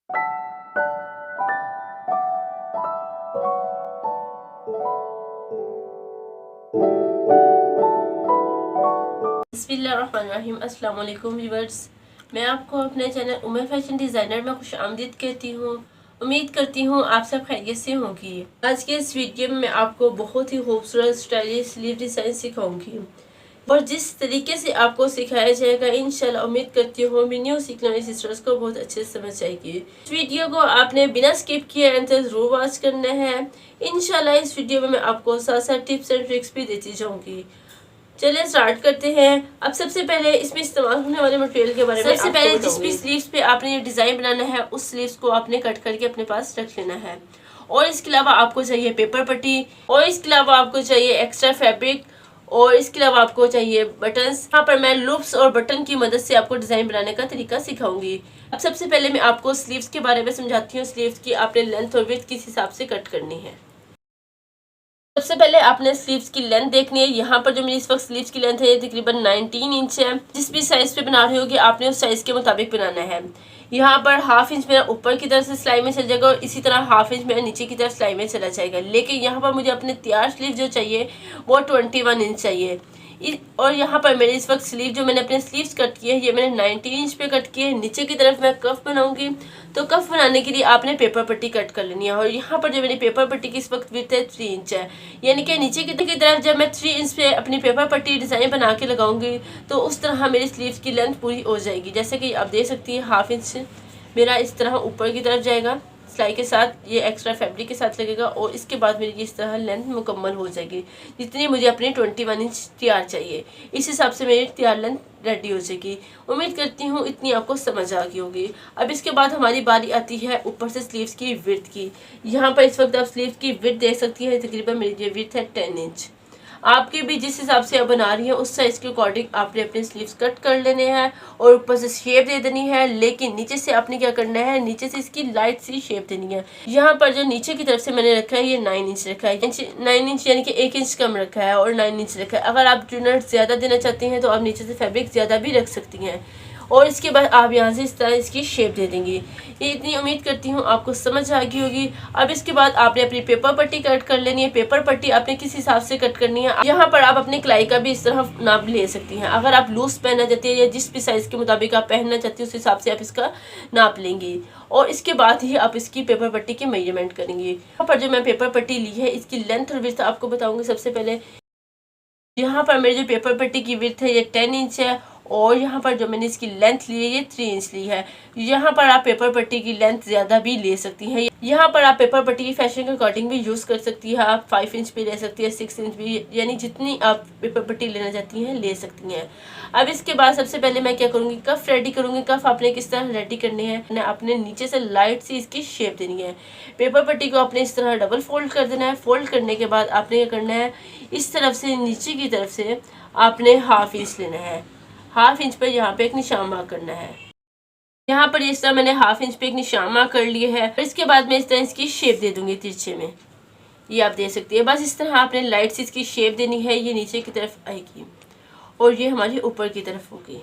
बिस्मिल्लाहिर्रहमानिर्रहीम। अस्सलाम वालेकुम व्यूअर्स, मैं आपको अपने चैनल उमर फैशन डिज़ाइनर में खुश आमदीद कहती हूँ। उम्मीद करती हूँ आप सब खैरियत से होंगी। आज के इस वीडियो में मैं आपको बहुत ही खूबसूरत स्टाइलिश स्लीव डिज़ाइन सिखाऊंगी और जिस तरीके से आपको सिखाया जाएगा इंशाल्लाह उम्मीद करती हूँ मेरी न्यू सीखने वाली सिस्टर्स को बहुत अच्छे से समझ आएगी। इस वीडियो को आपने बिना स्किप किए एंड तक जरूर वॉच करना है। इंशाल्लाह इस वीडियो में मैं आपको साथ साथ टिप्स एंड ट्रिक्स भी देती जाऊँगी। चलिए स्टार्ट करते हैं। अब सबसे पहले इसमें इस्तेमाल होने वाले मटेरियल के बारे में सबसे पहले जिस भी स्लीव्स पे आपने ये डिज़ाइन बनाना है उस स्लीव्स को आपने कट करके अपने पास रख लेना है। और इसके अलावा आपको चाहिए पेपर पट्टी, और इसके अलावा आपको चाहिए एक्स्ट्रा फैब्रिक, और इसके अलावा आपको चाहिए बटन्स। यहाँ पर मैं लूप्स और बटन की मदद से आपको डिज़ाइन बनाने का तरीका सिखाऊंगी। अब सबसे पहले मैं आपको स्लीव्स के बारे में समझाती हूँ। स्लीव्स की आपने लेंथ और विड्थ किस हिसाब से कट करनी है। सबसे पहले आपने स्लीव्स की लेंथ देखनी है। यहाँ पर जो मेरी इस वक्त स्लीव्स की लेंथ है ये तकरीबन 19 इंच है। जिस भी साइज पे बना रही होगी आपने उस साइज के मुताबिक बनाना है। यहाँ पर हाफ इंच मेरा ऊपर की तरफ से सिलाई में चल जाएगा और इसी तरह हाफ इंच मेरा नीचे की तरफ सिलाई में चला जाएगा। लेकिन यहाँ पर मुझे अपने तैयार स्लीव जो चाहिए वो 21 इंच चाहिए। और यहाँ पर मेरे इस वक्त स्लीव जो मैंने अपने स्लीव्स कट किए हैं ये मैंने 19 इंच पे कट किए हैं। नीचे की तरफ मैं कफ बनाऊंगी, तो कफ बनाने के लिए आपने पेपर पट्टी कट कर लेनी है। और यहाँ पर जो मेरी पेपर पट्टी की इस वक्त विड्थ है 3 इंच है, यानी कि नीचे की तरफ जब मैं 3 इंच पे अपनी पेपर पट्टी डिज़ाइन बना के लगाऊंगी तो उस तरह मेरी स्लीव्स की लेंथ पूरी हो जाएगी। जैसे कि आप देख सकती है हाफ इंच मेरा इस तरह ऊपर की तरफ जाएगा सिलाई के साथ, ये एक्स्ट्रा फैब्रिक के साथ लगेगा और इसके बाद मेरी इस तरह लेंथ मुकम्मल हो जाएगी। जितनी मुझे अपनी 21 इंच तैयार चाहिए इस हिसाब से मेरी तैयार लेंथ रेडी हो जाएगी। उम्मीद करती हूँ इतनी आपको समझ आ गई होगी। अब इसके बाद हमारी बारी आती है ऊपर से स्लीव्स की विड्थ की। यहाँ पर इस वक्त आप स्लीव्स की विड्थ देख सकती है। तकरीबन मेरी ये विड्थ है 10 इंच। आपके भी जिस हिसाब से आप बना रही हैं उस साइज के अकॉर्डिंग आपने अपने स्लीव्स कट कर लेने हैं और ऊपर से शेप दे देनी है। लेकिन नीचे से आपने क्या करना है, नीचे से इसकी लाइट सी शेप देनी है। यहाँ पर जो नीचे की तरफ से मैंने रखा है ये 9 इंच रखा है। 9 इंच यानी कि 1 इंच कम रखा है और 9 इंच रखा है। अगर आप ट्यूनर ज्यादा देना चाहती हैं तो आप नीचे से फैब्रिक ज्यादा भी रख सकती हैं। और इसके बाद आप यहाँ से इस तरह इसकी शेप दे देंगी। ये इतनी उम्मीद करती हूँ आपको समझ आ गई होगी। अब इसके बाद आपने अपनी पेपर पट्टी कट कर लेनी है। पेपर पट्टी आपने किस हिसाब से कट करनी है, यहाँ पर आप अपनी कलाई का भी इस तरह नाप ले सकती हैं। अगर आप लूज पहनना चाहती है या जिस भी साइज के मुताबिक आप पहनना चाहती है उस हिसाब से आप इसका नाप लेंगी और इसके बाद ही आप इसकी पेपर पट्टी की मेजरमेंट करेंगी। यहाँ पर जो मैं पेपर पट्टी ली है इसकी लेंथ और विड्थ आपको बताऊंगी। सबसे पहले यहाँ पर मेरी जो पेपर पट्टी की विड्थ है ये 10 इंच है और यहाँ पर जो मैंने इसकी लेंथ ली है ये 3 इंच ली है। यहाँ पर आप पेपर पट्टी की लेंथ ज़्यादा भी ले सकती हैं। यहाँ पर आप पेपर पट्टी की फैशन के अकॉर्डिंग भी यूज़ कर सकती है। आप 5 इंच भी ले सकती है, 6 इंच भी, यानी जितनी आप पेपर पट्टी लेना चाहती हैं ले सकती हैं। अब इसके बाद सबसे पहले मैं क्या करूँगी, कफ रेडी करूँगी। कफ आपने किस तरह रेडी करनी है, आपने नीचे से लाइट सी इसकी शेप देनी है। पेपर पट्टी को आपने इस तरह डबल फोल्ड कर देना है। फोल्ड करने के बाद आपने क्या करना है, इस तरफ से नीचे की तरफ से आपने हाफ इंच लेना है। हाफ इंच पर यहाँ पे एक निशान मार्क करना है। यहाँ पर इस तरह मैंने हाफ इंच पे एक निशान मार्क कर लिया है। और इसके बाद मैं इस तरह इसकी शेप दे दूंगी तिरछे में, ये आप दे सकती है। बस इस तरह आपने लाइट से इसकी शेप देनी है। ये नीचे की तरफ आएगी और ये हमारी ऊपर की तरफ होगी।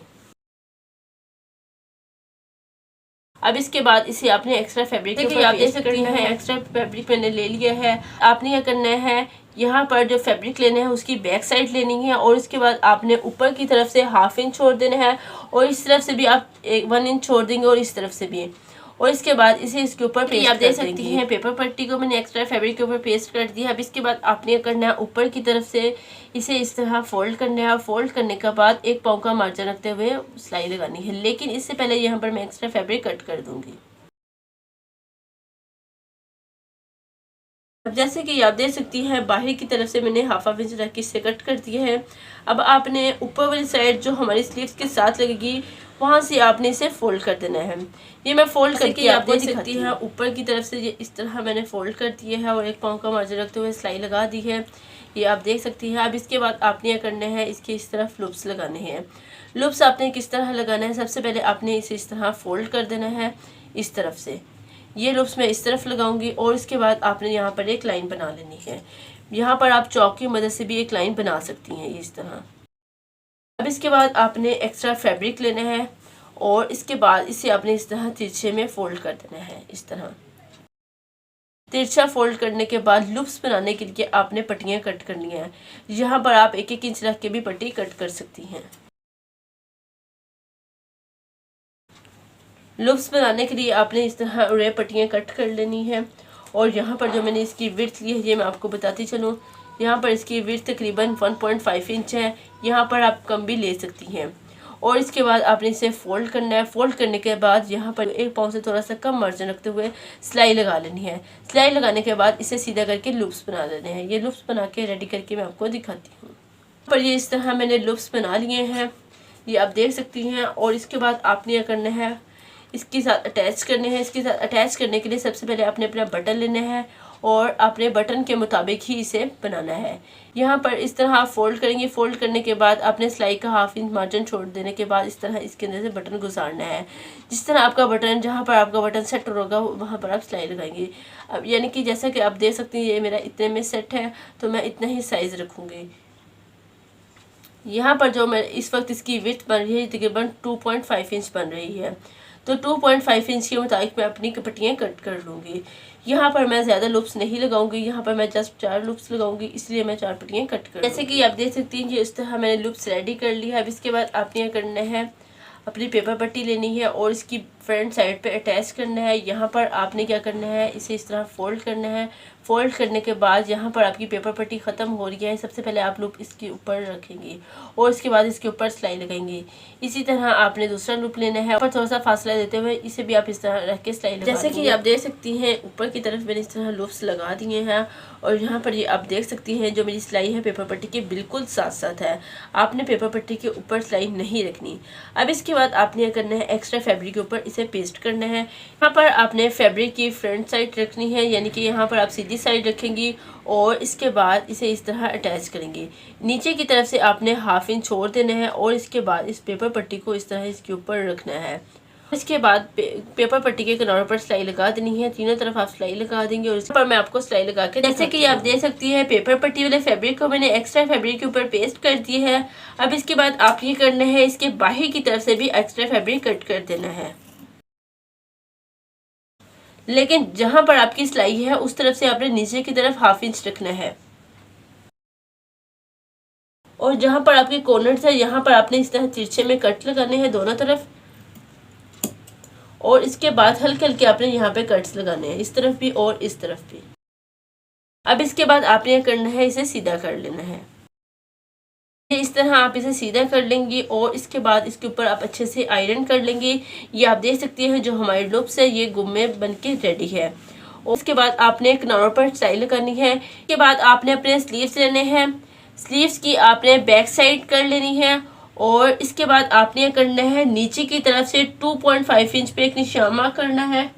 अब इसके बाद इसे आपने एक्स्ट्रा फैब्रिक के ऊपर आप देख सकती हैं एक्स्ट्रा फैब्रिक मैंने ले लिया है। आपने क्या करना है, यहाँ पर जो फैब्रिक लेना है उसकी बैक साइड लेनी है और उसके बाद आपने ऊपर की तरफ से हाफ इंच छोड़ देना है और इस तरफ से भी आप 1 इंच छोड़ देंगे और इस तरफ से भी। और इसके बाद इसे इसके ऊपर पेस्ट आप देख सकती हैं। पेपर पट्टी को मैंने एक्स्ट्रा फैब्रिक के ऊपर पेस्ट कर दिया। अब इसके बाद आपने करना है ऊपर की तरफ से इसे इस तरह फोल्ड करना है और फोल्ड करने के बाद 1 पाँव का मार्जिन रखते हुए सिलाई लगानी है। लेकिन इससे पहले यहाँ पर मैं एक्स्ट्रा फैब्रिक कट कर दूंगी। अब जैसे कि आप देख सकती हैं बाहर की तरफ से मैंने हाफ इंच रख के इससे कट कर दिया है। अब आपने ऊपर वाली साइड जो हमारी स्लीव्स के साथ लगेगी वहाँ से आपने इसे फोल्ड कर देना है। ये मैं फोल्ड करके आप देख सकती हैं ऊपर की तरफ से ये इस तरह मैंने फोल्ड कर दिया है और 1 पाँव का मार्जिन रखते हुए सिलाई लगा दी है। ये आप देख सकती हैं। अब इसके बाद आपने यह करना है, इसके इस तरफ लूप्स लगाने हैं। लूप्स आपने किस तरह लगाना है, सबसे पहले आपने इसे इस तरह फोल्ड कर देना है इस तरफ से। ये लूप्स मैं इस तरफ लगाऊंगी और इसके बाद आपने यहाँ पर एक लाइन बना लेनी है। यहाँ पर आप चौक की मदद से भी एक लाइन बना सकती हैं इस तरह। अब इसके बाद आपने एक्स्ट्रा फैब्रिक लेना है और इसके बाद इसे आपने इस तरह तिरछे में फोल्ड कर देना है। इस तरह तिरछा फोल्ड करने के बाद लूप्स बनाने के लिए आपने पट्टियाँ कट करनी है। यहाँ पर आप 1-1 इंच रख के भी पट्टी कट कर सकती हैं। लूप्स बनाने के लिए आपने इस तरह रे पट्टियाँ कट कर लेनी है। और यहाँ पर जो मैंने इसकी विड्थ ली है ये मैं आपको बताती चलूँ। यहाँ पर इसकी विड्थ तकरीबन 1.5 इंच है। यहाँ पर आप कम भी ले सकती हैं। और इसके बाद आपने इसे फोल्ड करना है। फोल्ड करने के बाद यहाँ पर 1 पाँव से थोड़ा सा कम मार्जिन रखते हुए सिलाई लगा लेनी है। सिलाई लगाने के बाद इसे सीधा करके लूप्स बना लेने हैं। ये लूप्स बना के रेडी करके मैं आपको दिखाती हूँ। पर ये इस तरह मैंने लूप्स बना लिए हैं, ये आप देख सकती हैं। और इसके बाद आपने क्या करना है, इसके साथ अटैच करने हैं। इसके साथ अटैच करने के लिए सबसे पहले आपने अपना बटन लेना है और अपने बटन के मुताबिक ही इसे बनाना है। यहाँ पर इस तरह आप फोल्ड करेंगे। फोल्ड करने के बाद आपने सिलाई का 1/2 इंच मार्जिन छोड़ देने के बाद इस तरह इसके अंदर से बटन गुजारना है। जिस तरह आपका बटन, जहाँ पर आपका बटन सेट होगा वहाँ पर आप सिलाई लगाएंगे। अब यानी कि जैसा कि आप देख सकते हैं ये मेरा इतने में सेट है, तो मैं इतना ही साइज़ रखूँगी। यहाँ पर जो मैं इस वक्त इसकी विड्थ बन रही है तकरीबन 2.5 इंच बन रही है। तो 2.5 इंच के मुताबिक मैं अपनी पट्टियाँ कट कर लूँगी। यहाँ पर मैं ज़्यादा लूप्स नहीं लगाऊंगी, यहाँ पर मैं जस्ट 4 लूप्स लगाऊंगी, इसलिए मैं 4 पट्टियाँ कट कर। जैसे कि आप देख सकती हैं कि इस तरह मैंने लूप्स रेडी कर लिया है। अब इसके बाद आपने क्या करना है, अपनी पेपर पट्टी लेनी है और इसकी फ्रंट साइड पे अटैच करना है। यहाँ पर आपने क्या करना है, इसे इस तरह फोल्ड करना है। फोल्ड करने के बाद यहाँ पर आपकी पेपर पट्टी ख़त्म हो रही है, सबसे पहले आप लूप इसके ऊपर रखेंगे और इसके बाद इसके ऊपर सिलाई लगाएंगे। इसी तरह आपने दूसरा लूप लेना है और थोड़ा सा फासला देते हुए इसे भी आप इस तरह रख के सिलाई लगा। जैसे कि आप देख सकती हैं ऊपर की तरफ मैंने इस तरह लूप्स लगा दिए हैं और यहाँ पर ये आप देख सकती हैं जो मेरी सिलाई है पेपर पट्टी के बिल्कुल साथ साथ है। आपने पेपर पट्टी के ऊपर सिलाई नहीं रखनी। अब इसके बाद आपने क्या करना है, एक्स्ट्रा फैब्रिक के ऊपर इसे पेस्ट करना है। यहाँ पर आपने फैब्रिक की फ्रंट साइड रखनी है, यानी कि यहाँ पर आप सीधी साइड रखेंगी और इसके बाद इसे इस तरह अटैच करेंगे। नीचे की तरफ से आपने 1/2 इंच छोड़ देना है और इसके बाद इस पेपर पट्टी को इस तरह इसके ऊपर रखना है। इसके बाद पेपर पट्टी के किनारों पर सिलाई लगा देनी है। तीनों तरफ आप सिलाई लगा देंगे और इस पर मैं आपको सिलाई लगा के, जैसे कि आप देख सकती हैं पेपर पट्टी वाले फैब्रिक को मैंने एक्स्ट्रा फैब्रिक के ऊपर पेस्ट कर दिया है। अब इसके बाद आप ये करना है, इसके बाहर की तरफ से भी एक्स्ट्रा फैब्रिक कट कर देना है, लेकिन जहां पर आपकी सिलाई है उस तरफ से आपने नीचे की तरफ 1/2 इंच रखना है। और जहां पर आपके कॉर्नर्स है यहाँ पर आपने इस तरह तिरछे में कट लगाने हैं दोनों तरफ और इसके बाद हल्के हल्के आपने यहाँ पे कट्स लगाने हैं, इस तरफ भी और इस तरफ भी। अब इसके बाद आपने क्या करना है, इसे सीधा कर लेना है। इस तरह आप इसे सीधा कर लेंगे और इसके बाद इसके ऊपर आप अच्छे से आयरन कर लेंगे। ये आप देख सकते हैं जो हमारे लूप्स है ये गुम्मे बन के रेडी है। और उसके बाद आपने किनारों पर सिलाई लगानी है। इसके बाद आपने अपने स्लीव्स लेने हैं, स्लीव्स की आपने बैक साइड कर लेनी है और इसके बाद आपने करना है नीचे की तरफ से 2.5 इंच पे एक निशान मार्क करना है।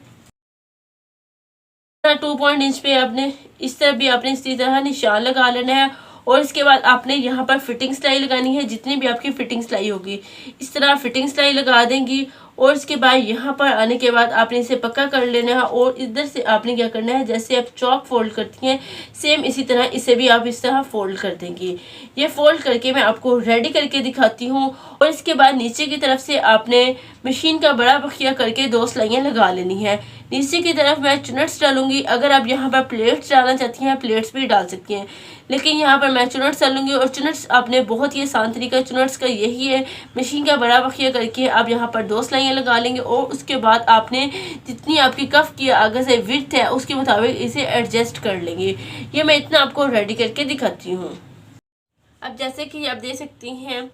2 इंच पे आपने इस तरफ भी आपने इसी तरह निशान लगा लेना है और इसके बाद आपने यहाँ पर फिटिंग सिलाई लगानी है। जितनी भी आपकी फिटिंग सिलाई होगी इस तरह फिटिंग सिलाई लगा देंगी और इसके बाद यहाँ पर आने के बाद आपने इसे पक्का कर लेना है और इधर से आपने क्या करना है, जैसे आप चौक फोल्ड करती हैं सेम इसी तरह इसे भी आप इस तरह फोल्ड कर देंगी। ये फोल्ड करके मैं आपको रेडी करके दिखाती हूँ। और इसके बाद नीचे की तरफ से आपने मशीन का बड़ा बखिया करके 2 सिलाइयाँ लगा लेनी है। नीचे की तरफ मैं चुनट्स डालूंगी। अगर आप यहाँ पर प्लेट्स डालना चाहती हैं प्लेट्स भी डाल सकती हैं, लेकिन यहाँ पर मैं चुनट्स डालूंगी। और चुनट्स आपने बहुत ही आसान तरीका चुनट्स का यही है, मशीन का बड़ा बखिया करके आप यहाँ पर 2 सिलाइयाँ लगा लेंगे और उसके बाद आपने जितनी आपकी कफ की आगे से विड्थ है उसके मुताबिक इसे एडजस्ट कर लेंगे। ये मैं इतना आपको रेडी करके दिखाती हूँ। अब जैसे कि आप देख सकती हैं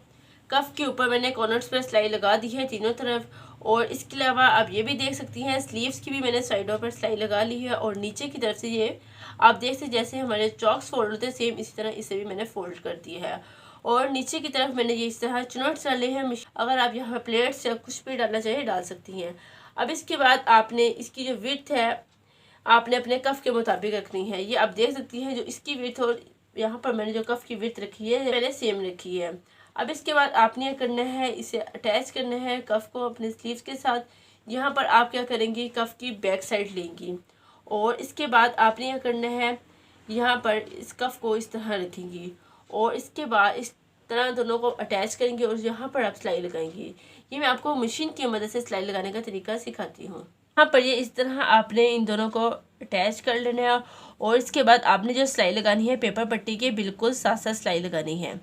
कफ के ऊपर मैंने कॉर्नर्स पर सिलाई लगा दी है तीनों तरफ। और इसके अलावा आप ये भी देख सकती हैं स्लीव्स की भी मैंने साइडों पर सिलाई लगा ली है और नीचे की तरफ से ये आप देख सकते जैसे हमारे चॉक्स फोल्ड होते हैं सेम इसी तरह इसे भी मैंने फोल्ड कर दिया है। और नीचे की तरफ मैंने ये इस तरह चुनट्स डाले हैं। अगर आप यहाँ प्लेट्स या कुछ भी डालना चाहिए डाल सकती हैं। अब इसके बाद आपने इसकी जो विड्थ है आपने अपने कफ के मुताबिक रखनी है। ये आप देख सकती हैं जो इसकी विड्थ और यहाँ पर मैंने जो कफ की विड्थ रखी है मैंने सेम रखी है। अब इसके बाद आपने ये करना है, इसे अटैच करना है कफ को अपने स्लीव्स के साथ। यहाँ पर आप क्या करेंगी, कफ की बैक साइड लेंगी और इसके बाद आपने यह करना है यहाँ पर इस कफ को इस तरह रखेंगी और इसके बाद इस तरह दोनों को अटैच करेंगे और यहाँ पर आप सिलाई लगाएंगे। ये मैं आपको मशीन की मदद से सिलाई लगाने का तरीका सिखाती हूँ। यहाँ पर ये इस तरह आपने इन दोनों को अटैच कर लेना है और इसके बाद आपने जो सिलाई लगानी है पेपर पट्टी के बिल्कुल साथ साथ सिलाई लगानी है।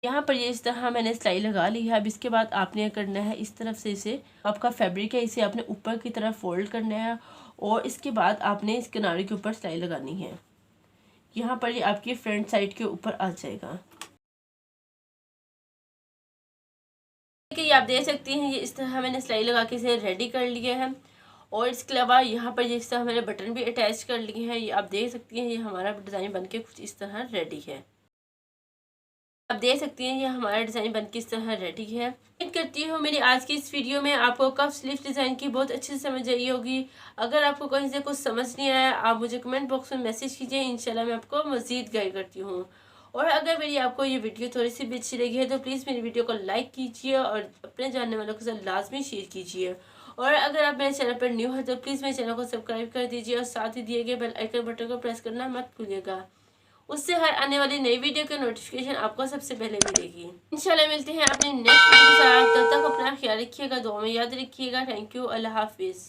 यहाँ पर ये इस तरह मैंने सिलाई लगा ली है। अब इसके बाद आपने करना है इस तरफ से, इसे आपका फैब्रिक है इसे आपने ऊपर की तरफ फोल्ड करना है और इसके बाद आपने इस किनारे के ऊपर सिलाई लगानी है। यहाँ पर ये आपकी फ्रंट साइड के ऊपर आ जाएगा। ये आप देख सकती हैं, ये इस तरह मैंने सिलाई लगा के इसे रेडी कर लिया है और इसके अलावा यहाँ पर जिस तरह मैंने बटन भी अटैच कर लिए हैं। ये आप देख सकती हैं, ये हमारा डिज़ाइन बनके कुछ इस तरह रेडी है। आप देख सकती हैं ये हमारा डिज़ाइन बनके इस तरह रेडी है। उम्मीद करती हूँ मेरी आज की इस वीडियो में आपको कफ स्लीव्स डिज़ाइन की बहुत अच्छे से समझ आई होगी। अगर आपको कहीं से कुछ समझ नहीं आया आप मुझे कमेंट बॉक्स में मैसेज कीजिए, इंशाल्लाह मैं आपको मज़ीद गाइड करती हूँ। और अगर मेरी आपको ये वीडियो थोड़ी सी भी अच्छी लगी है तो प्लीज़ मेरी वीडियो को लाइक कीजिए और अपने जानने वालों के साथ लाजमी शेयर कीजिए। और अगर आप मेरे चैनल पर न्यू है तो प्लीज़ मेरे चैनल को सब्सक्राइब कर दीजिए और साथ ही दिए गए बेल आइकन बटन को प्रेस करना मत भूलिएगा। उससे हर आने वाली नई वीडियो का नोटिफिकेशन आपको सबसे पहले मिलेगी। इंशाल्लाह मिलते हैं अपने नेक्स्ट वीडियो के साथ। तब तक अपना ख्याल रखिएगा, दुआ में याद रखिएगा। थैंक यू, अल्लाह हाफिज़।